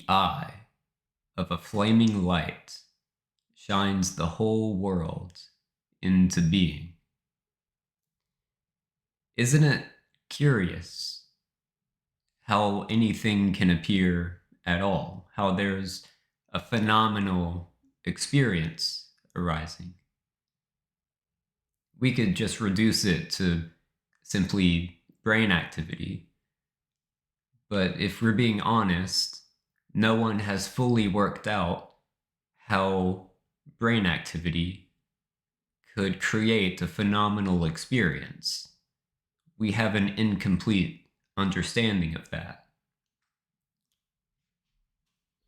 eye of a flaming light shines the whole world into being. Isn't it curious how anything can appear at all? How there's a phenomenal experience arising? We could just reduce it to simply brain activity. But if we're being honest, no one has fully worked out how brain activity could create a phenomenal experience. We have an incomplete understanding of that.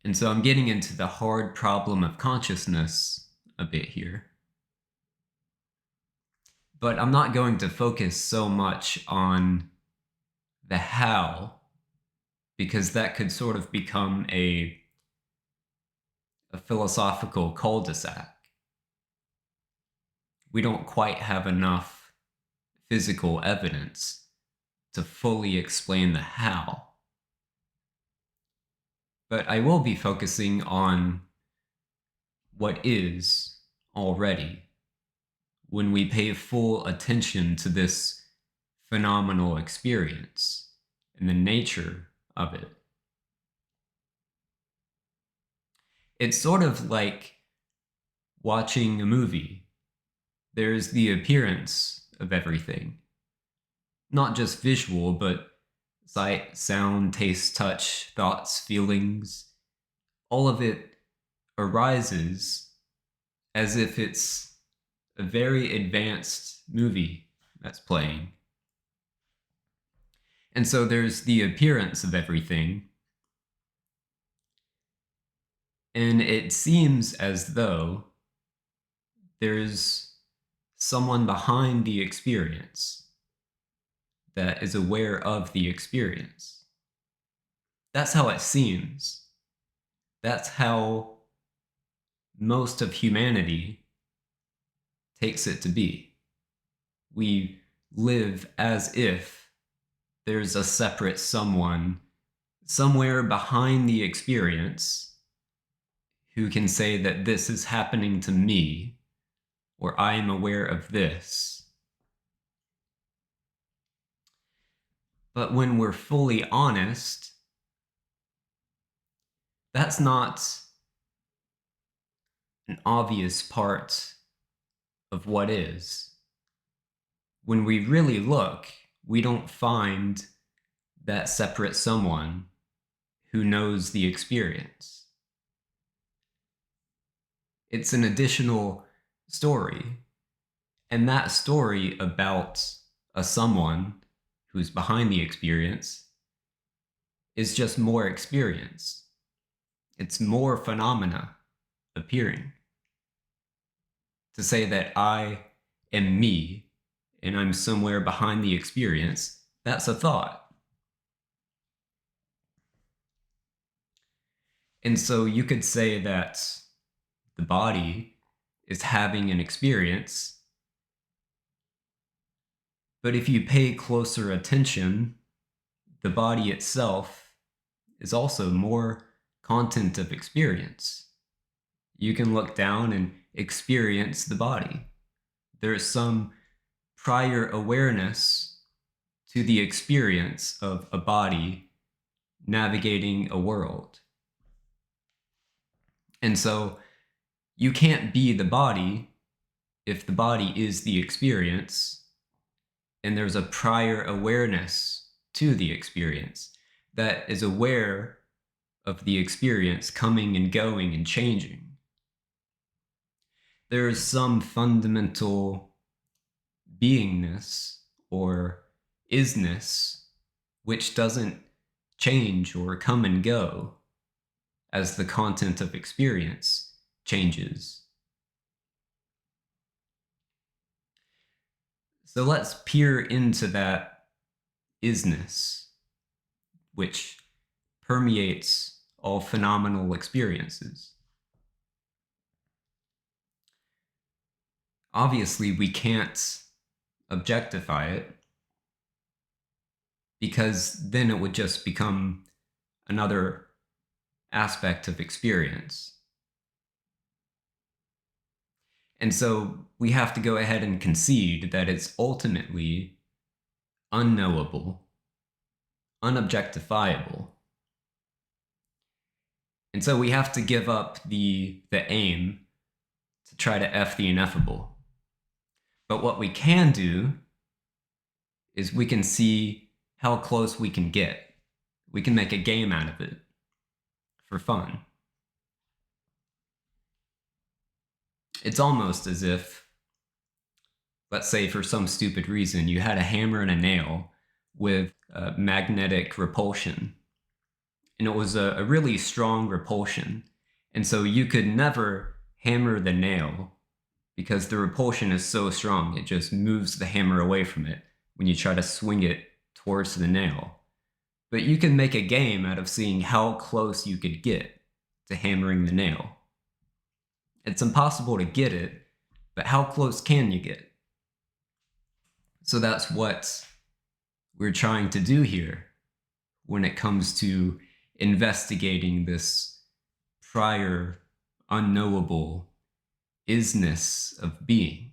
And so I'm getting into the hard problem of consciousness a bit here. But I'm not going to focus so much on the how, because that could sort of become a philosophical cul-de-sac. We don't quite have enough physical evidence to fully explain the how. But I will be focusing on what is already when we pay full attention to this phenomenal experience and the nature of it. It's sort of like watching a movie. There's the appearance of everything, not just visual, but sight, sound, taste, touch, thoughts, feelings. All of it arises as if it's a very advanced movie that's playing. And so there's the appearance of everything. And it seems as though there's someone behind the experience that is aware of the experience. That's how it seems. That's how most of humanity takes it to be. We live as if there's a separate someone somewhere behind the experience who can say that this is happening to me, or I am aware of this. But when we're fully honest, that's not an obvious part of what is. When we really look, we don't find that separate someone who knows the experience. It's an additional story. And that story about a someone who's behind the experience is just more experience. It's more phenomena appearing. To say that I am me and I'm somewhere behind the experience, that's a thought. And so you could say that the body is having an experience, but if you pay closer attention, the body itself is also more content of experience. You can look down and experience the body. There's some prior awareness to the experience of a body navigating a world. And so you can't be the body if the body is the experience, and there's a prior awareness to the experience that is aware of the experience coming and going and changing. There is some fundamental beingness or isness which doesn't change or come and go as the content of experience changes. So let's peer into that isness, which permeates all phenomenal experiences. Obviously, we can't objectify it, because then it would just become another aspect of experience. And so we have to go ahead and concede that it's ultimately unknowable, unobjectifiable. And so we have to give up the aim to try to F the ineffable. But what we can do is we can see how close we can get. We can make a game out of it for fun. It's almost as if, let's say for some stupid reason, you had a hammer and a nail with magnetic repulsion. And it was a really strong repulsion. And so you could never hammer the nail because the repulsion is so strong, it just moves the hammer away from it when you try to swing it towards the nail. But you can make a game out of seeing how close you could get to hammering the nail. It's impossible to get it, but how close can you get? So that's what we're trying to do here when it comes to investigating this prior unknowable isness of being.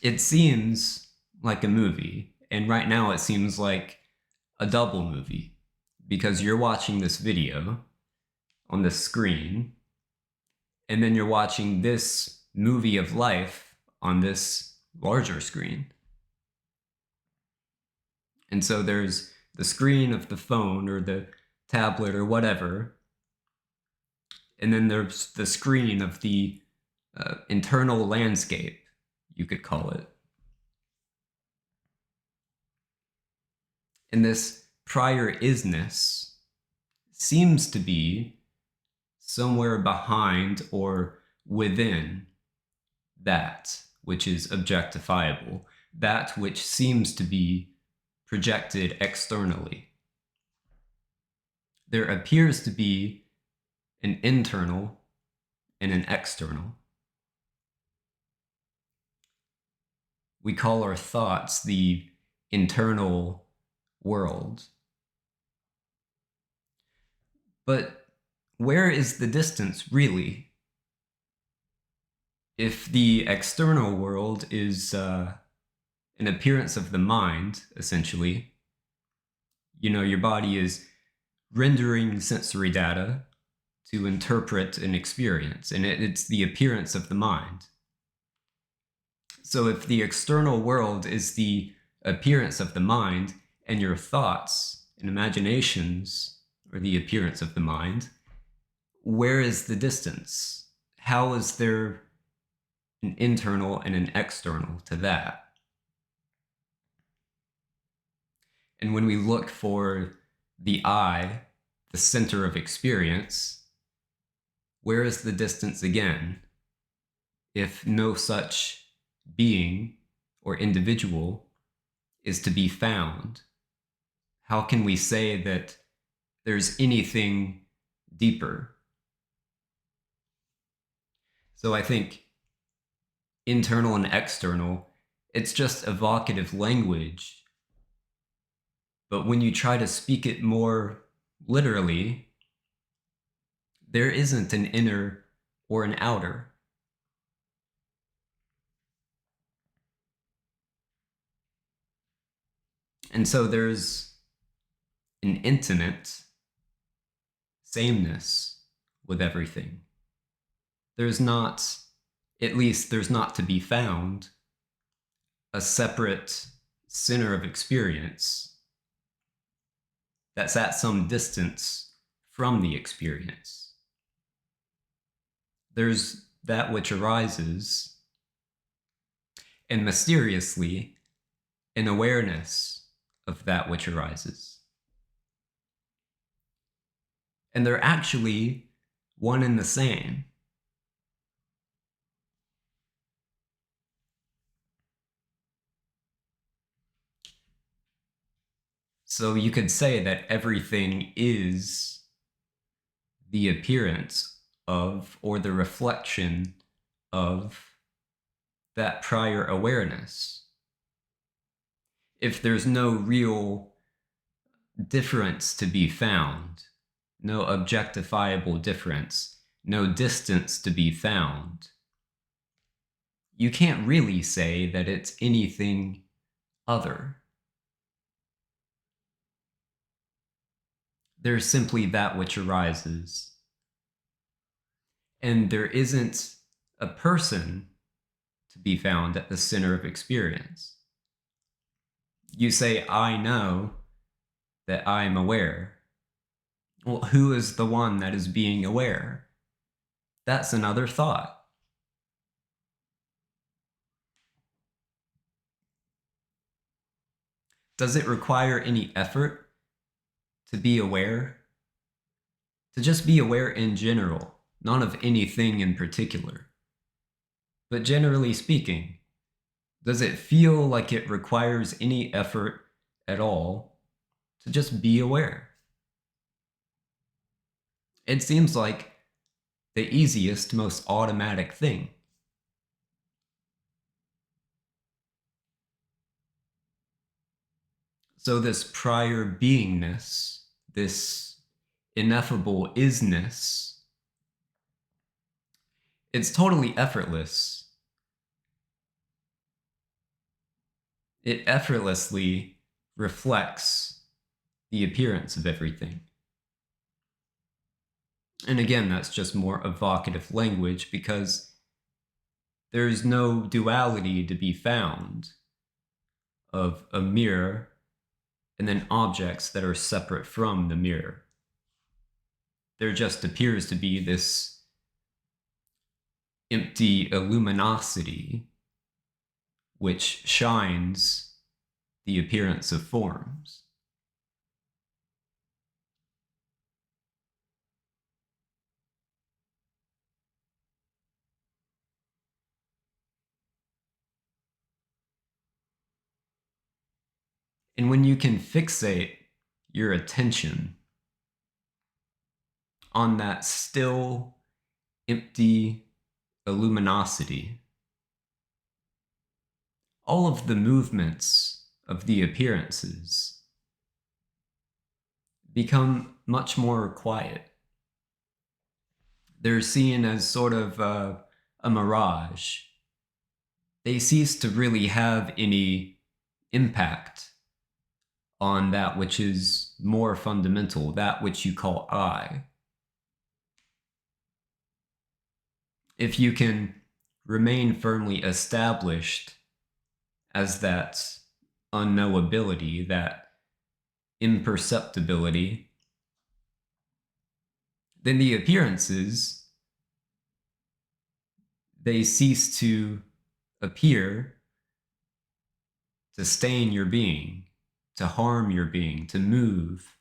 It seems like a movie, and right now it seems like a double movie because you're watching this video on the screen, and then you're watching this movie of life on this larger screen. And so there's the screen of the phone or the tablet or whatever, and then there's the screen of the internal landscape, you could call it. And this prior isness seems to be somewhere behind or within that which is objectifiable, that which seems to be projected externally. There appears to be an internal and an external. We call our thoughts the internal world. But where is the distance really? If the external world is an appearance of the mind, essentially, your body is rendering sensory data to interpret an experience, and it's the appearance of the mind. So if the external world is the appearance of the mind, and your thoughts and imaginations are the appearance of the mind, where is the distance? How is there an internal and an external to that? And when we look for the I, the center of experience, where is the distance again? If no such being or individual is to be found, how can we say that there's anything deeper? So I think internal and external, it's just evocative language. But when you try to speak it more literally, there isn't an inner or an outer. And so there's an intimate sameness with everything. There's not, at least there's not to be found, a separate center of experience that's at some distance from the experience. There's that which arises, and mysteriously, an awareness of that which arises. And they're actually one and the same. So you could say that everything is the appearance of, or the reflection of, that prior awareness. if there's no real difference to be found, no objectifiable difference, no distance to be found, you can't really say that it's anything other. There's simply that which arises. And there isn't a person to be found at the center of experience. You say, I know that I'm aware. Well, who is the one that is being aware? That's another thought. Does it require any effort to be aware? To just be aware in general, not of anything in particular. But generally speaking, does it feel like it requires any effort at all to just be aware? It seems like the easiest, most automatic thing. So this prior beingness, this ineffable isness, it's totally effortless. It effortlessly reflects the appearance of everything. And again, that's just more evocative language because there's no duality to be found of a mirror and then objects that are separate from the mirror. There just appears to be this empty luminosity which shines the appearance of forms. And when you can fixate your attention on that still, empty luminosity, all of the movements of the appearances become much more quiet. They're seen as sort of a mirage. They cease to really have any impact on that which is more fundamental, that which you call I. If you can remain firmly established as that unknowability, that imperceptibility, then the appearances, they cease to appear to stain your being, to harm your being, to move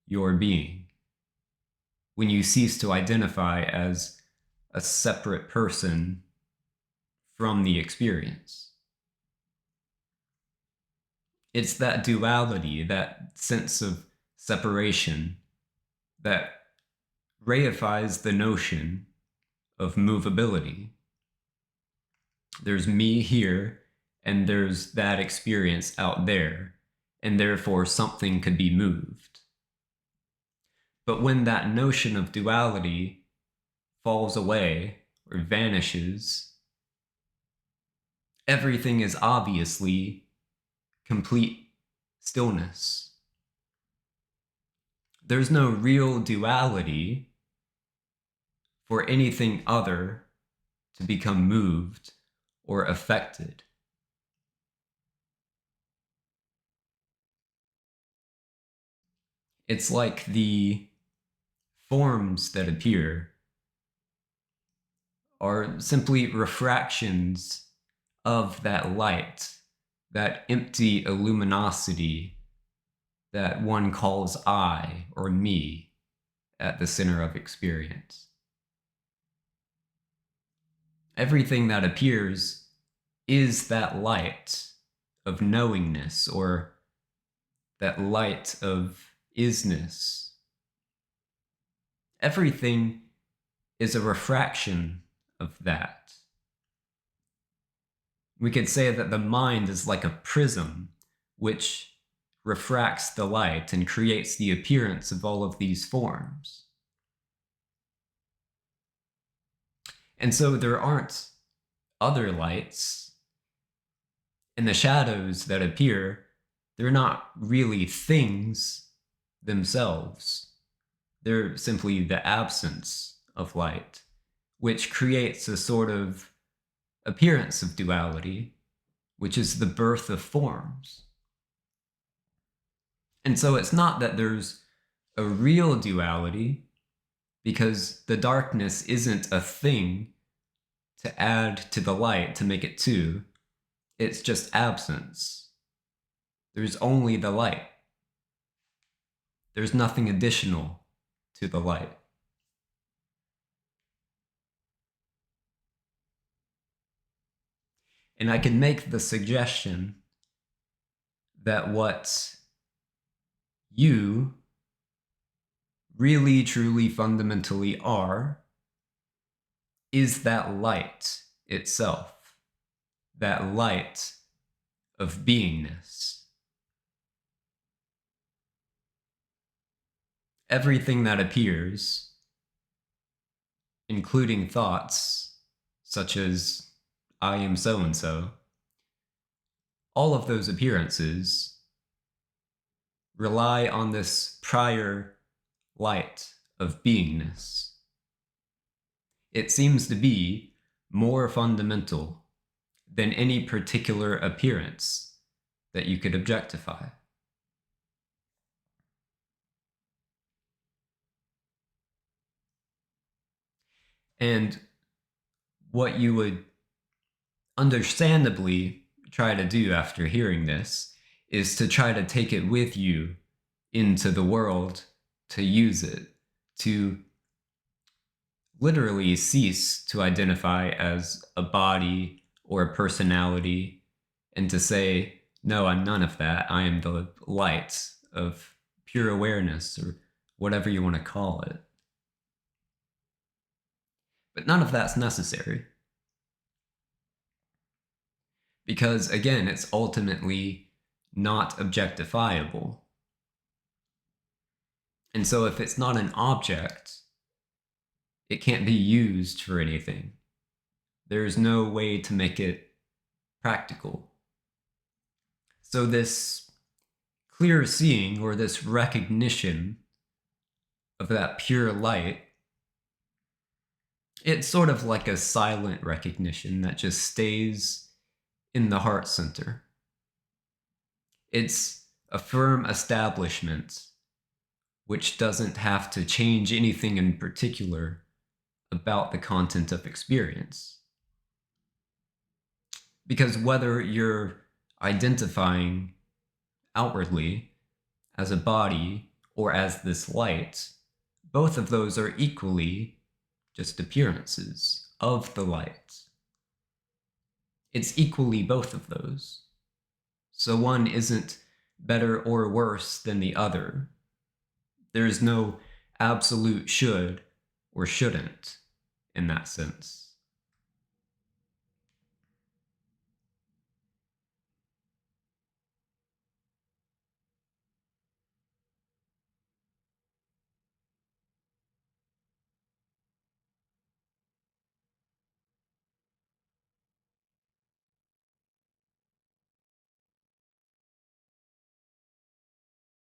your being. When you cease to identify as a separate person from the experience. It's that duality, that sense of separation that reifies the notion of movability. There's me here, and there's that experience out there, and therefore something could be moved. But when that notion of duality falls away or vanishes, everything is obviously complete stillness. There's no real duality for anything other to become moved or affected. It's like the forms that appear are simply refractions of that light, that empty luminosity that one calls I or me at the center of experience. Everything that appears is that light of knowingness or that light of isness. Everything is a refraction of that. We could say that the mind is like a prism which refracts the light and creates the appearance of all of these forms. And so there aren't other lights, and the shadows that appear, they're not really things themselves. They're simply the absence of light, which creates a sort of appearance of duality, which is the birth of forms. And so it's not that there's a real duality, because the darkness isn't a thing to add to the light to make it two. It's just absence. There's only the light. There's nothing additional to the light. And I can make the suggestion that what you really, truly, fundamentally are is that light itself, that light of beingness. Everything that appears, including thoughts such as I am so-and-so, all of those appearances rely on this prior light of beingness. It seems to be more fundamental than any particular appearance that you could objectify. And what you would understandably try to do after hearing this is to try to take it with you into the world, to use it, to literally cease to identify as a body or a personality, and to say, no, I'm none of that. I am the light of pure awareness, or whatever you want to call it. But none of that's necessary. Because, again, it's ultimately not objectifiable. And so if it's not an object, it can't be used for anything. There's no way to make it practical. So this clear seeing, or this recognition of that pure light, it's sort of like a silent recognition that just stays in the heart center. It's a firm establishment which doesn't have to change anything in particular about the content of experience. Because whether you're identifying outwardly as a body or as this light, both of those are equally just appearances of the light. It's equally both of those. So one isn't better or worse than the other. There is no absolute should or shouldn't in that sense.